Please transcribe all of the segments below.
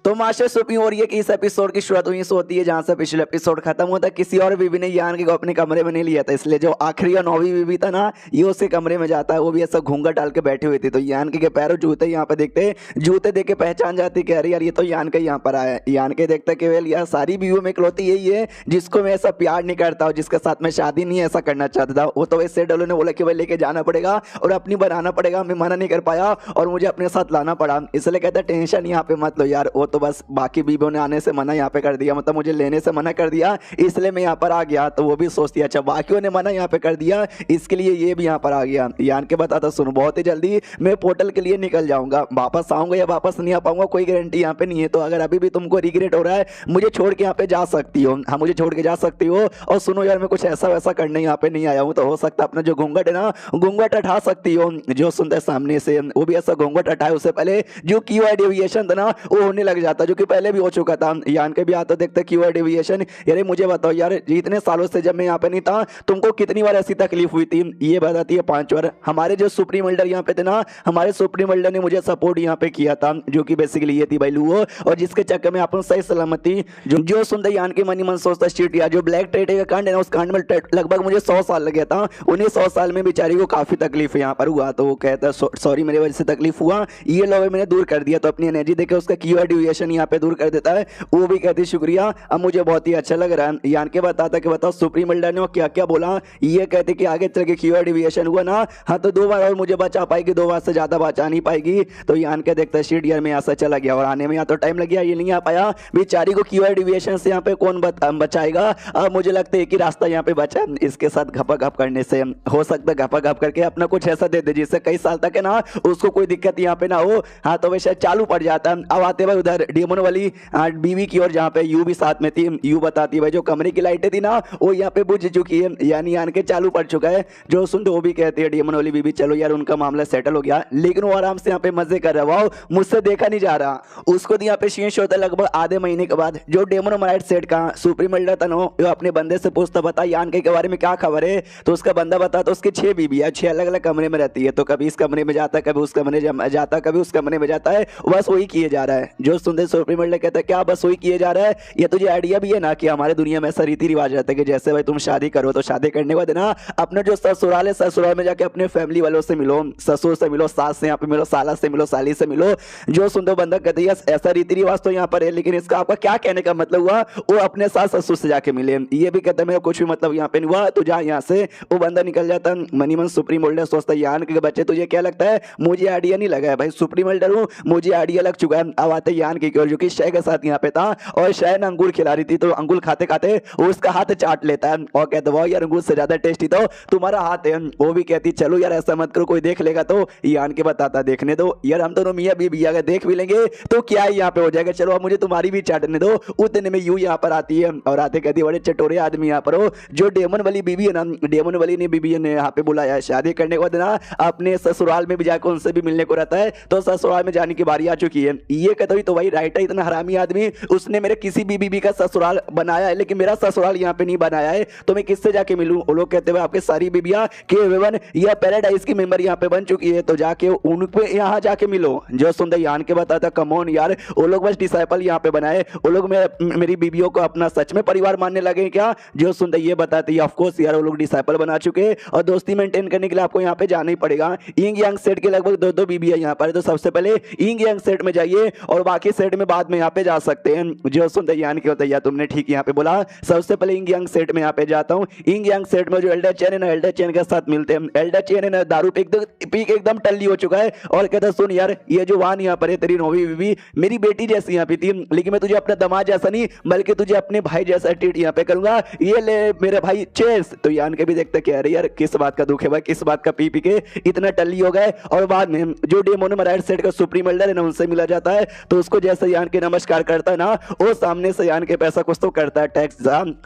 तो master supreme हो रही है कि इस एपिसोड की शुरुआत वहीं से होती है जहां से पिछले एपिसोड खत्म होता है। किसी और बीबी ने यान के को अपने कमरे में नहीं लिया था, इसलिए जो आखिरी और 9वीं बीबी था ना, ये उसके कमरे में जाता है। वो भी ऐसा घूंघट डाल के बैठी हुई थी। तो यान के पैरों जूते यहाँ पे देखते, जूते देख के पहचान जाती कि अरे यार ये तो यान के यहाँ पर आया है। यान के देखता केवल यार सारी बीवियों में इकलौती यही है जिसको मैं ऐसा प्यार नहीं करता हूँ, जिसके साथ मैं शादी नहीं ऐसा करना चाहता था। वो तो वैसे डोलो ने बोला कि भाई लेके जाना पड़ेगा और अपनी बनाना पड़ेगा। मैं मना नहीं कर पाया और मुझे अपने साथ लाना पड़ा, इसलिए कहता टेंशन यहाँ पे मत लो यार। वो तो बस बाकी बीवियों ने आने से मना यहाँ पे कर दिया, मतलब मुझे लेने से मना कर दिया, इसलिए मैं यहाँ पर आ गया। तो वो भी सोचती है अच्छा बाकियों ने मना यहाँ पे कर दिया, इसके लिए ये भी यहाँ पर आ गया। यान के बताता सुनो बहुत ही जल्दी मैं पोर्टल के लिए निकल जाऊंगा, वापस आऊंगा या वापस नहीं आ पाऊंगा कोई गारंटी यहाँ पे नहीं है। तो अगर अभी भी तुमको रिग्रेट हो रहा है मुझे छोड़ के यहाँ पे जा सकती हो, हाँ मुझे छोड़ के जा सकती हो। और सुनो यार मैं कुछ ऐसा वैसा करने यहाँ पे नहीं आया हूँ, तो हो सकता है अपना जो घूंघट है ना घूंघट हटा सकती हो। जो सुनते है सामने से वो भी ऐसा घूंघट हटाए, उससे पहले जो कीवर्ड डेविएशन था ना वो होने लग जाता, जो कि पहले भी हो चुका था। यान के भी आता देखते कीवर्ड डेविएशन। यार मुझे बताओ यार इतने सालों से जब मैं यहाँ पे नहीं था तुमको कितनी बार ऐसी तकलीफ हुई थी? ये बताती है 5 बार। हमारे जो सुप्रीम बिल्डर यहाँ पे थे ना, हमारे सुप्रीम बिल्डर ने मुझे सपोर्ट यहाँ पे किया था, जो कि बेसिकली ये थी भाई लूओ, और जिसके चक्कर में अपन सही सलामती जो सुनते यान के मनी मन सोचता स्ट्रीट या जो ब्लैक ट्रेड का कांड है ना, उस कांड में लगभग मुझे 100 साल लग गया था। उन्हें 100 साल में बेचारी को काफी तकलीफ यहाँ पर हुआ। तो वो कहता सॉरी मेरी वजह से तकलीफ हुआ, ये लो मैंने दूर कर दिया। तो अपनी एनर्जी देकर उसका कीवर्ड डेविएशन यहाँ पे दूर कर देता है। वो भी कहती शुक्रिया, अब मुझे बहुत ही अच्छा लग रहा है। यान के बताता कि बताओ सुप्रीम बिल्डर ने क्या क्या बोला। ये कहते कि आगे चल के कीवर्ड डेविएशन हुआ ना, हाँ तो 2 बार और मुझे बचा पाएगी, 2 बार से ज्यादा बचा नहीं पाएगी। तो यान के देखता शीट यार में ऐसा चला गया और आने में यहाँ तो टाइम लग गया, ये नहीं आ पाया बेचारी को कीवर्ड डेविएशन से यहाँ पे कौन बचाएगा। अब मुझे लगता है एक ही रास्ता यहाँ पे बचा, इसके साथ घपा-घप करने से हो सकता है घपा-घप करके अपना कुछ ऐसा दे दे जिससे कई साल तक है ना उसको कोई दिक्कत यहाँ पे ना हो। हाँ तो वैसे चालू पड़ जाता है। अब आते भाई उधर डेमन वाली बीवी की और जहाँ पे यू भी साथ में थी। यू बताती भाई जो कमरे की लाइटें थी ना वो यहाँ पे बुझ चुकी है, यानी यान के चालू पड़ चुका है। जो सुनते वो भी कहती है डेमन वाली बीवी चलो यार उनका मामला सेटल हो गया, लेकिन वो आराम से यहाँ पे मजे कर रहा है, मुझसे देखा नहीं जा रहा। उसको यहाँ पे शीश होता है लगभग आधे महीने के बाद। जो डेमन मराइट सेट का सुप्रीम बिल्डर था वो अपने बंदे से पूछता बता यान के बारे में क्या खबर है। तो उसका बंदा बताता उसकी 6 बीबी है, 6 अलग अलग कमरे में रहती है। तो कभी इस कमरे में जाता है, कभी उस कमरे में जाता है, कभी उस कमरे में जाता है, बस वही किए जा रहा है। जो सुनते सुप्रीम बिल्डर कहता है क्या बस वही किए जा रहा है? ये तुझे आइडिया भी है ना कि हमारे दुनिया में ऐसा रीति रिवाज रहता है कि जैसे भाई तुम शादी करो तो शादी करने के बाद ना अपने जो ससुराल है ससुराल में जाके अपने फैमिली वालों से मिलो, ससुर से मिलो, सास से यहाँ पे मिलो, साला से मिलो, साली से मिलो। जो सुनते बंदा कहते हैं ऐसा रीति रिवाज तो यहाँ पर है, लेकिन इसका आपका क्या कहने का मतलब हुआ? वो अपने सास ससुर से जाके मिले। ये भी कहता है मेरा कुछ भी मतलब यहाँ पे नहीं हुआ, तो जा यहाँ से। वो बंदा निकल जाता है। मनी मन सुप्रीम बिल्डर सोचता है यान के बच्चे तुझे क्या लगता है मुझे आइडिया नहीं लगा है भाई, सुप्रीम बिल्डर हूँ मुझे आइडिया लग चुका है। अब आते यान की ओर जो कि शय के साथ यहाँ पे था और शय ने अंगूर खिला रही थी। तो अंगूर खाते खाते उसका हाथ चाट लेता है और कहता है यार अंगूर से ज्यादा टेस्टी तो तुम्हारा हाथ है। वो भी कहती चलो यार ऐसा मत करो कोई देख लेगा। तो यान के बताता देखने दो यार हम दोनों मियां बीवी अगर देख भी लेंगे तो क्या ही यहाँ पे हो जाएगा, चलो अब मुझे तुम्हारी भी चाटने दो। उतने में यू यहाँ पर आती है और आते कहती बड़े चटोरे आदमी यहाँ पर हो। जो डेमन वाली बीवी है ना, डेमन वाली ने बीवी ने यहाँ पे बुलाया है। शादी करने के बाद ना अपने ससुराल में भी जाकर उनसे भी मिलने को रहता है। तो ससुराल में जाने की बारी आ चुकी है। ये कहता हुई तो भाई राइट है, इतना हरामी आदमी उसने मेरे किसी भी बीवी का ससुराल बनाया है लेकिन मेरा ससुराल यहाँ पे नहीं बनाया है, तो मैं किससे जाके मिलूं? वो लोग कहते हुए आपके सारी बीबियां के या पैराडाइज की मेंबर यहाँ पे बन चुकी है, तो जाके उन पे यहाँ जाके मिलो। जो सुंदर यान के बताता कमोन यार वो लोग बस डिसाइपल यहाँ पे बनाए, वो लोग मेरी बीबियों को अपना सच में परिवार मानने लगे क्या? जो सुंदर ये बताती है ऑफकोर्स यार वो लोग डिसाइपल बना चुके और दोस्ती मेंटेन करने के लिए आपको यहाँ पे जाना ही पड़ेगा। इंग यांग सेट के लगभग 2-2 बीबी है यहाँ पर, तो सबसे पहले इंग यांग सेट में जाइए और बाकी सेट में बाद में यहाँ पे जा सकते हैं। जो सुंदर यान के होता है तुमने ठीक यहाँ पे बोला, सबसे पहले इंग यांग सेट में यहाँ पे जाता हूँ। इंग यांग सेट में जो एल्डर चेन है ना, एल्डर चेन के साथ मिलते हैं। एल्डर चेन है ना दारू पी एकदम टल्ली हो चुका है और कहता सुन यार ये जो वान यहाँ पर है तेरी 9वीं बीवी मेरी बेटी जैसी यहाँ पे थी, लेकिन मैं तुझे अपना दामाद जैसा नहीं बल्कि तुझे अपने भाई जैसा ट्रीट यहाँ पे करूंगा, ये ले मेरे भाई चेस। तो यान के भी देखते कह रहे यार किस बात का दुख है भाई, किस बात का पी पी के इतना टल्ली हो गए। और बाद में जो डेमोन मराइट सेट का सुप्रीम बिल्डर है ना उनसे मिला जाता है। तो उसको जैसे यान के नमस्कार करता है ना वो सामने से यान के पैसा कुछ तो करता है टैक्स।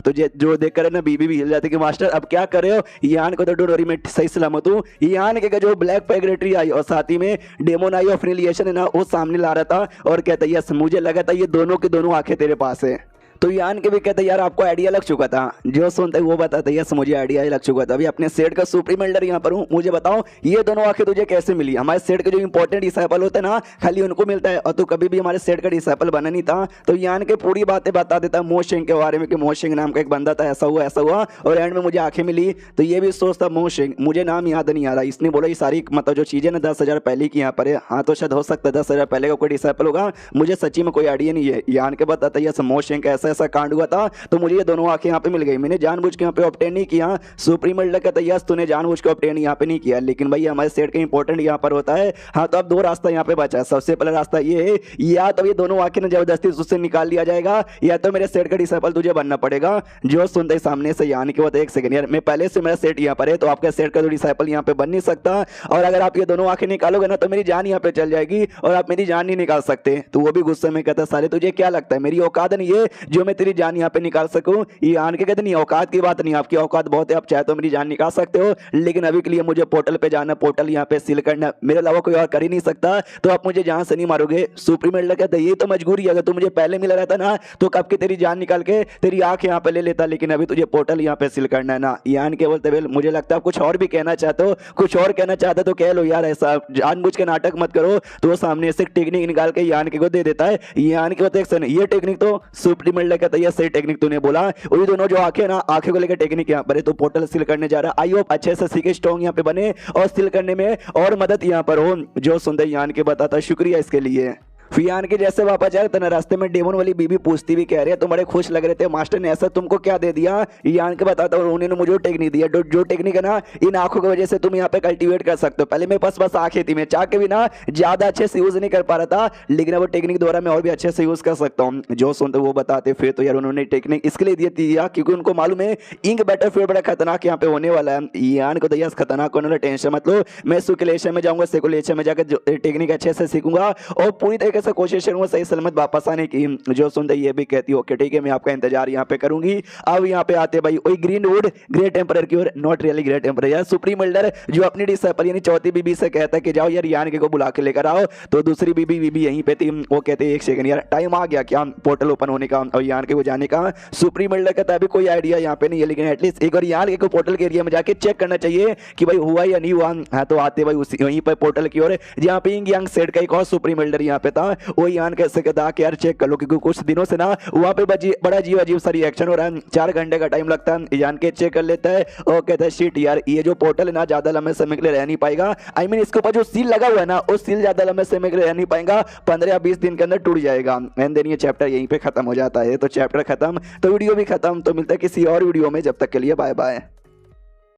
तो जो देख कर ना बीबी भी हिल जाती कि मास्टर अब क्या कर रहे हो? यान को तो डोंट वरी मैं सही सलामत हूँ। यान के जो ब्लैक पैगरेटरी आई और साथ ही में डेमोन आई और फिनिलिएशन है ना वो सामने ला रहा था और कहता यस मुझे लगा था ये दोनों के दोनों आंखें तेरे पास है। तो यान के भी कहते यार आपको आइडिया लग चुका था, जो सुनते वो बताते यस मुझे आइडिया लग चुका था। अभी अपने सेट का सुप्रीम एल्डर यहाँ पर हूँ, मुझे बताओ ये दोनों आंखें तुझे कैसे मिली? हमारे सेट के जो इंपॉर्टेंट डिसाइपल होते हैं ना खाली उनको मिलता है, और तू कभी भी हमारे सेट का डिसाइपल बना नहीं था। तो यान के पूरी बातें बता देता मोशिंग के बारे में कि मोशिंग नाम का एक बंदा था, ऐसा हुआ और एंड में मुझे आंखें मिली। तो ये भी सोचता मोशिंग, मुझे नाम याद नहीं आ रहा। इसने बोला ये सारी मतलब जो चीजें ना 10,000 पहले की यहाँ पर है। हाँ तो शायद हो सकता है 10,000 पहले का कोई डिसाइपल होगा, मुझे सच्ची में कोई आइडिया नहीं है। यान के बताता है मोशिंग ऐसा ऐसा कांड हुआ था, तो मुझे ये दोनों आंखें यहाँ पे मिल गई। मैंने जानबूझ के यहाँ पे ऑब्टेन नहीं किया। सुप्रीम एल्डर कहता है यस तूने जानबूझ के ऑब्टेन यहाँ पे नहीं किया, लेकिन भाई हमारे सेट का इंपॉर्टेंट यहाँ पर होता है। हाँ तो अब दो रास्ता यहाँ पे बचा है। सबसे पहला रास्ता ये है, या तो ये दोनों आंखें जबरदस्ती उससे निकाल लिया जाएगा, या तो मेरे सेट का डिसाइपल तुझे बनना पड़ेगा। जो सुनते सामने से यान के होता है एक सेकंड यार, मैं पहले से मेरा सेट यहाँ पर है, तो आपका सेट का जो डिसाइपल यहाँ पे बन नहीं सकता। और अगर आप ये दोनों आंखें निकालोगे ना तो मेरी जान यहाँ पे चल जाएगी, और आप मेरी जान नहीं निकाल सकते। तो वो भी गुस्से में कहता साले तुझे क्या लगता है मेरी औकात नहीं है जो मैं तेरी जान यहाँ पे निकाल सकूं? ये आन के कहते नहीं औकात की बात नहीं, आपकी औकात बहुत है, आप चाहे तो मेरी जान निकाल सकते हो, लेकिन अभी के लिए मुझे पोर्टल पे जाना, पोर्टल यहाँ पे सील करना, मेरे अलावा कोई और कर ही नहीं सकता, तो आप मुझे जान से नहीं मारोगे। सुप्रीम एल्डर कहता है ये तो मजबूरी है, अगर तू मुझे पहले मिला रहता ना तो कब की तेरी जान निकाल के तेरी आंख यहाँ पे ले लेता, लेकिन अभी तुझे पोर्टल यहाँ पे सील करना है ना। यान के बोलते वेल मुझे लगता है आप कुछ और भी कहना चाहते हो, कुछ और कहना चाहते तो कह लो यार, ऐसा जानबूझ के नाटक मत करो। तो वो सामने से टेक्निक निकाल के यान के को दे देता है। यान के बोलते ये टेक्निक तो सुप्रीम एल्डर कहता है सही टेक्निक तूने बोला, वही दोनों जो आंखें ना आंखें को लेकर टेक्निक यहाँ पर है, तो पोर्टल सील करने जा रहा है। आई होप अच्छे से सीखे, स्ट्रॉन्ग यहाँ पे बने और सील करने में और मदद यहाँ पर हो। जो सुंदर यान के बताता शुक्रिया इसके लिए। फिर यान के जैसे वापस जा रहे थे रास्ते में डेमन वाली बीबी पूछती भी कह रही है तो बड़े खुश लग रहे थे, मास्टर ने ऐसा तुमको क्या दे दिया? यान के बताता हूँ उन्होंने मुझे टेक्निक दिया, जो टेक्निक है ना इन आंखों की वजह से तुम यहाँ पे कल्टीवेट कर सकते हो। पहले मेरे पास बस आंखें थी, मैं चाह के भी ना ज्यादा अच्छे से यूज नहीं कर पा रहा था, लेकिन वो टेक्निक द्वारा मैं और भी अच्छे से यूज कर सकता हूँ। जो सुनते वो बताते फिर तो यार उन्होंने टेक्निक इसके लिए दिया क्योंकि उनको मालूम है इंक बैटर फिर बड़ा खतरनाक यहाँ पे होने वाला है। यान को तो यस खतरनाक होने वाला, टेंशन मत लो, मैं सुकुलेशन में जाऊंगा, सेकुलेशन में जाकर टेक्निक अच्छे से सीखूंगा और पूरी तरीके से कोशिश करूंगा सही सलामत वापस आने की। जो सुनते ये भी कहती ओके ठीक है मैं आपका इंतजार यहाँ पे करूंगी। अब यहाँ पे आते भाई वही ग्रीनवुड ग्रे टेम्परर की ओर, नॉट रियली ग्रे टेम्परर यार। सुप्रीम एल्डर जो अपनी डिसाइपल यानी चौथी बीबी से कहता है कि जाओ यार यान के को बुला के लेकर आओ, तो दूसरी बीबी यहीं पे थी, वो कहते एक सेकंड यार टाइम आ गया क्या पोर्टल ओपन होने का और यान के को जाने का? सुप्रीम एल्डर कहता है अभी कोई आइडिया यहाँ पे नहीं है, लेकिन एटलीस्ट एक बार यान के को पोर्टल के एरिया में जाके चेक करना चाहिए कि भाई हुआ या नहीं हुआ। हाँ तो आते भाई उसी वहीं पर पोर्टल की ओर जहाँ पे यंग सेट का एक और सुप्रीम एल्डर यहाँ पे था, वो यान कैसे कहता कि यार चेक कर लो क्योंकि कुछ दिनों से ना वहाँ पे बड़ा अजीब सा रिएक्शन हो रहा है, 4 घंटे का टाइम लगता है। यान के चेक कर लेता है और कहता है शिट यार ये जो पोर्टल है ना ज्यादा लंबे समय के लिए रह नहीं पाएगा, आई मीन इसके ऊपर जो सील लगा हुआ है ना उस सील ज्यादा लंबे समय के लिए रह नहीं पाएगा, 15 या 20 दिन के अंदर टूट जाएगा। एंड देन ये चैप्टर यहीं पे खत्म हो जाता है। तो चैप्टर खत्म तो वीडियो भी खत्म, तो मिलता है किसी और वीडियो में, जब तक के लिए बाय बाय।